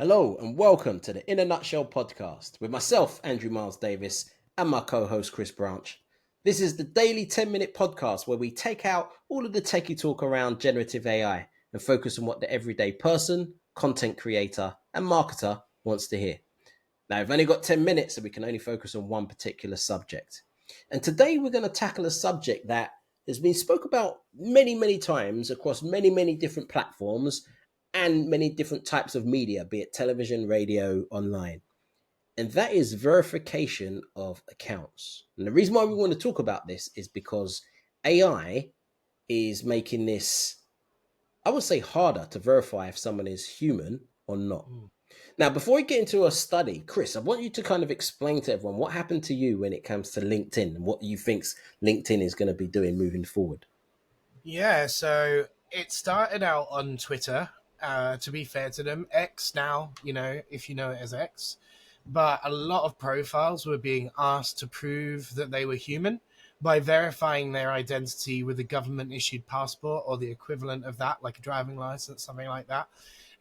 Hello and welcome to the In a Nutshell podcast with myself, Andrew Miles Davis, and my co-host, Chris Branch. This is the daily 10-minute podcast where we take out all of the techie talk around generative AI and focus on what the everyday person, content creator, and marketer wants to hear. Now, we've only got 10 minutes, so we can only focus on one particular subject. And today we're going to tackle a subject that has been spoke about many, many times across many, many different platforms and many different types of media, be it television, radio, online. And that is verification of accounts. And the reason why we want to talk about this is because AI is making this, I would say, harder to verify if someone is human or not. Now, before we get into a study, Chris, I want you to kind of explain to everyone what happened to you when it comes to LinkedIn and what you think LinkedIn is going to be doing moving forward. Yeah, so it started out on Twitter, to be fair to them. X now, if you know it as X. But a lot of profiles were being asked to prove that they were human by verifying their identity with a government issued passport or the equivalent of that, like a driving license, something like that.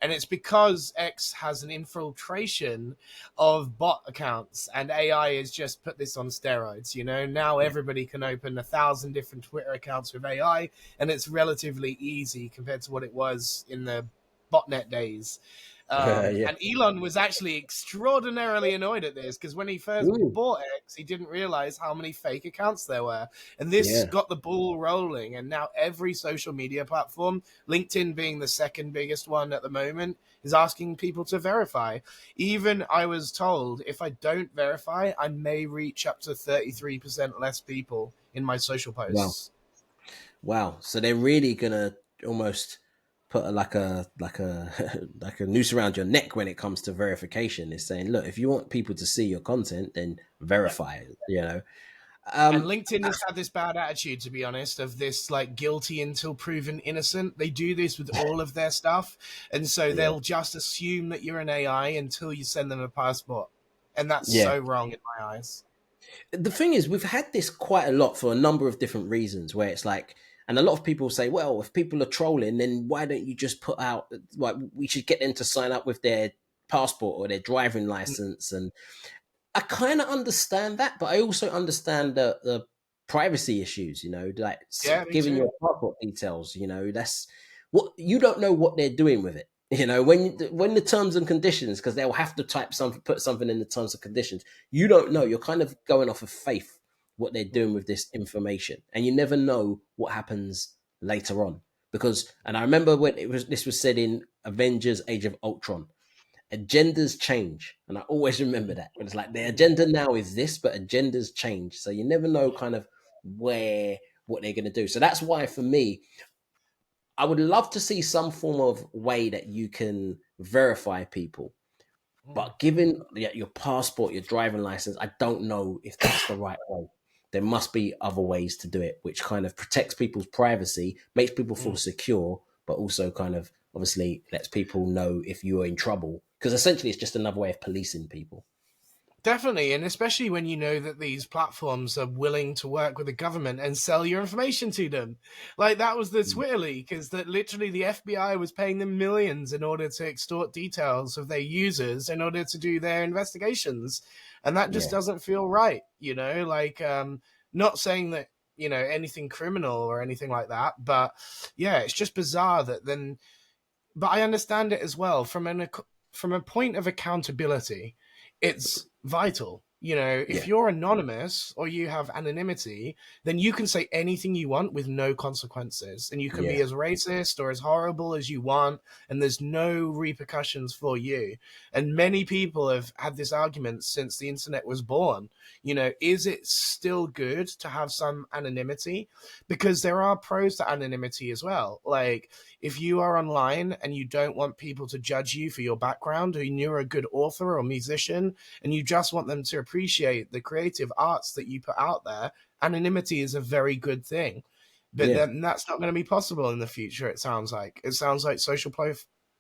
And it's because X has an infiltration of bot accounts, and AI has just put this on steroids. Now everybody can open 1,000 different Twitter accounts with AI, and it's relatively easy compared to what it was in the botnet days. Yeah. And Elon was actually extraordinarily annoyed at this because when he first Ooh, bought X, he didn't realize how many fake accounts there were. And this yeah. got the ball rolling. And now every social media platform, LinkedIn being the second biggest one at the moment, is asking people to verify. Even I was told if I don't verify, I may reach up to 33% less people in my social Wow. posts. Wow. So they're really gonna almost put like a like a noose around your neck when it comes to verification. It's saying, look, if you want people to see your content, then Yeah. verify it. And Um, LinkedIn has had this bad attitude, to be honest, of this like guilty until proven innocent. They do this with all of their stuff. And so yeah, they'll just assume that you're an AI until you send them a passport. And that's yeah. so wrong in my eyes. The thing is, we've had this quite a lot for a number of different reasons where it's like, and a lot of people say, well, if people are trolling, then why don't you just put out, like, we should get them to sign up with their passport or their driving license. And I kind of understand that, but I also understand the privacy issues, like Yeah, me giving too. your passport details, that's what you don't know what they're doing with it. When the terms and conditions, because they'll have to put something in the terms and conditions. You don't know. You're kind of going off of faith what they're doing with this information, and you never know what happens later on. And I remember when this was said in Avengers: Age of Ultron, agendas change, and I always remember that. When it's like the agenda now is this, but agendas change, so you never know kind of where what they're going to do. So that's why for me, I would love to see some form of way that you can verify people, but given your passport, your driving license, I don't know if that's the right way. There must be other ways to do it, which kind of protects people's privacy, makes people feel secure, but also kind of obviously lets people know if you're in trouble. Because essentially, it's just another way of policing people. Definitely, and especially when you know that these platforms are willing to work with the government and sell your information to them. Like that was the Twitter leak, is that literally the FBI was paying them millions in order to extort details of their users in order to do their investigations. And that just Yeah, doesn't feel right, not saying that, anything criminal or anything like that, but yeah, it's just bizarre that then, but I understand it as well from a point of accountability. It's vital. If yeah, you're anonymous or you have anonymity, then you can say anything you want with no consequences, and you can be yeah, as racist or as horrible as you want, and there's no repercussions for you. And many people have had this argument since the internet was born. Is it still good to have some anonymity? Because there are pros to anonymity as well. Like, if you are online and you don't want people to judge you for your background, or you're a good author or musician, and you just want them to appreciate the creative arts that you put out there, anonymity is a very good thing. But yeah, then that's not going to be possible in the future, it sounds like. It sounds like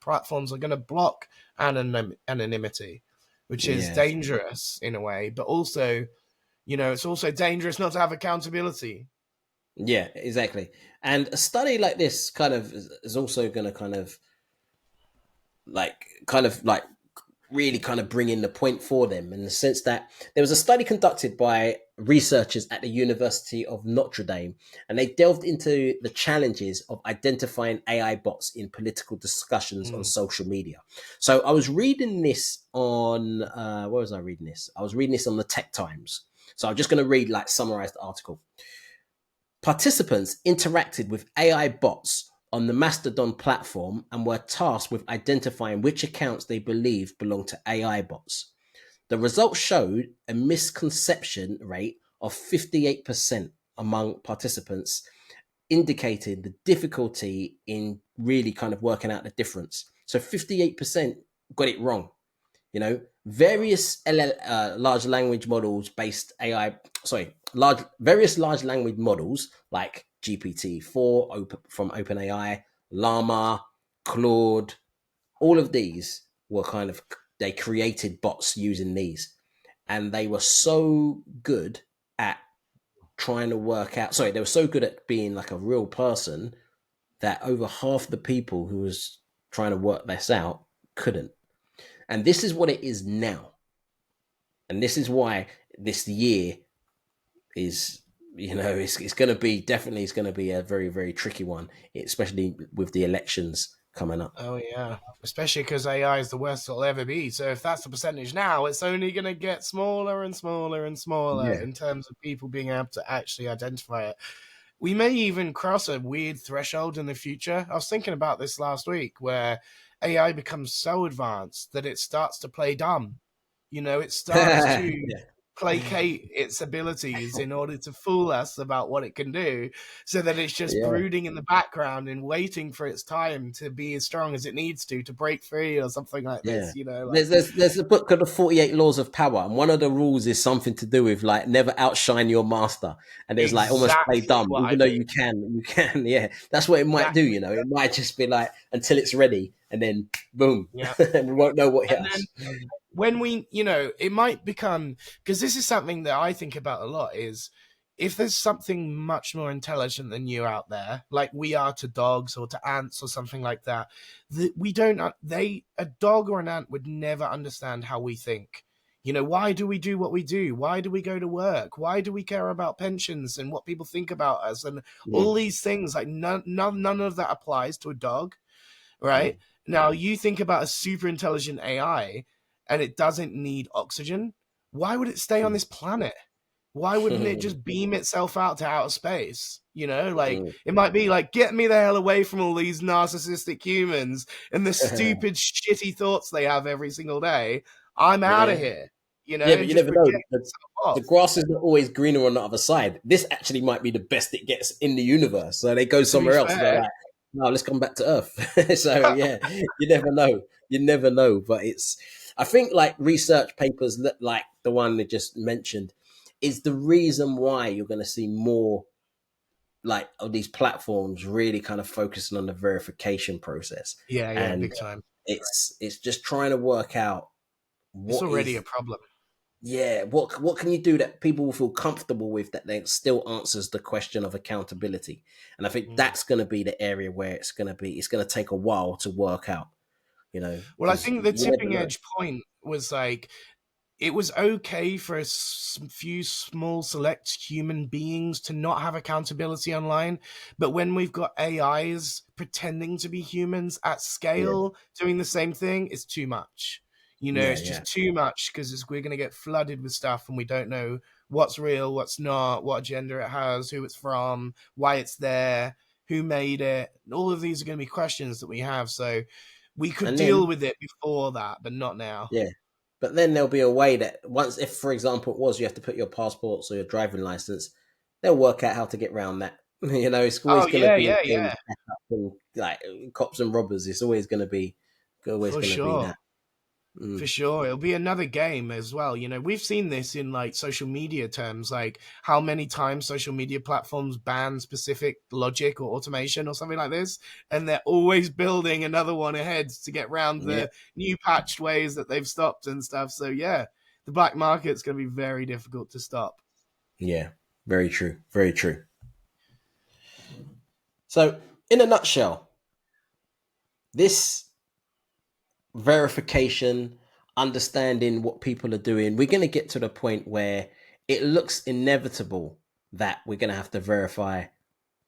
platforms are going to block anonymity, which is yeah. dangerous in a way, but also, it's also dangerous not to have accountability. Yeah, exactly. And a study like this kind of is also going to kind of like really kind of bring in the point for them, in the sense that there was a study conducted by researchers at the University of Notre Dame, and they delved into the challenges of identifying AI bots in political discussions on Mm. social media. So I was reading this on where was I reading this? I was reading this on the Tech Times. So I'm just going to read, like, summarize the article. Participants interacted with AI bots on the Mastodon platform and were tasked with identifying which accounts they believed belonged to AI bots. The results showed a misconception rate of 58% among participants, indicating the difficulty in really kind of working out the difference. So 58% got it wrong. Various large language models based AI, various large language models like GPT-4 from OpenAI, Llama, Claude, all of these were kind of, they created bots using these, and they were so good at trying to work out. Sorry, they were so good at being like a real person that over half the people who was trying to work this out couldn't. And this is what it is now. And this is why this year is, it's going to be, definitely, it's going to be a very, very tricky one, especially with the elections coming up. Oh yeah, especially because AI is the worst it'll ever be. So if that's the percentage now, it's only going to get smaller and smaller and smaller Yeah. in terms of people being able to actually identify it. We may even cross a weird threshold in the future. I was thinking about this last week, where AI becomes so advanced that it starts to play dumb. It starts to Yeah. placate its abilities in order to fool us about what it can do, so that it's just Yeah. brooding in the background and waiting for its time to be as strong as it needs to break free or something like Yeah. this. Like, There's a book called The 48 Laws of Power, and one of the rules is something to do with, like, never outshine your master. And there's like almost play exactly dumb, what I even though do. you can, yeah. That's what it might do, Exactly. It might just be like until it's ready, and then boom, Yeah. and we won't know what hit And then us. when it might become, because this is something that I think about a lot, is if there's something much more intelligent than you out there, like we are to dogs or to ants or something like that, that we don't, a dog or an ant would never understand how we think. Why do we do what we do? Why do we go to work? Why do we care about pensions and what people think about us and all Mm, these things? Like none of that applies to a dog, mm, right? Now, you think about a super intelligent AI and it doesn't need oxygen. Why would it stay on mm. this planet? Why wouldn't it just beam itself out to outer space? Like Mm. it might be like, get me the hell away from all these narcissistic humans and the stupid, shitty thoughts they have every single day. I'm out of Yeah. here, Yeah, but and you just never know. project itself The off. grass is not always greener on the other side. This actually might be the best it gets in the universe. So they go To be somewhere else and they're fair, like, no, let's come back to Earth. So yeah, you never know. You never know. But I think, like, research papers like the one they just mentioned is the reason why you're going to see more, like, of these platforms really kind of focusing on the verification process. yeah, yeah, And big time. it's just trying to work out It's what already is, a problem. yeah, what can you do that people will feel comfortable with, that then still answers the question of accountability? And I think Mm. that's going to be the area where it's going to take a while to work out, Well, I because think the you never tipping know. edge point was like, it was okay for a few small select human beings to not have accountability online, but when we've got AIs pretending to be humans at Yeah, scale doing the same thing, it's too much. yeah, It's yeah, just too much, because we're going to get flooded with stuff and we don't know what's real, what's not, what agenda it has, who it's from, why it's there, who made it. All of these are going to be questions that we have. So we could and deal then, with it before that, but not now. yeah, but then there'll be a way that once, if for example it was you have to put your passports or your driving license, they'll work out how to get around that. It's always Oh going to yeah, be a yeah, thing, yeah. like cops and robbers. It's always For going to be sure. that. Mm, For sure. It'll be another game as well. We've seen this in like social media terms, like how many times social media platforms ban specific logic or automation or something like this. And they're always building another one ahead to get around yeah, the new patched ways that they've stopped and stuff. So yeah, the black market's going to be very difficult to stop. yeah, very true, very true. So, in a nutshell, this verification, understanding what people are doing, we're going to get to the point where it looks inevitable that we're going to have to verify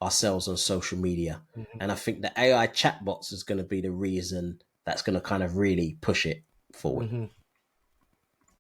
ourselves on social media. Mhm. And I think the AI chatbots is going to be the reason that's going to kind of really push it forward. Mhm.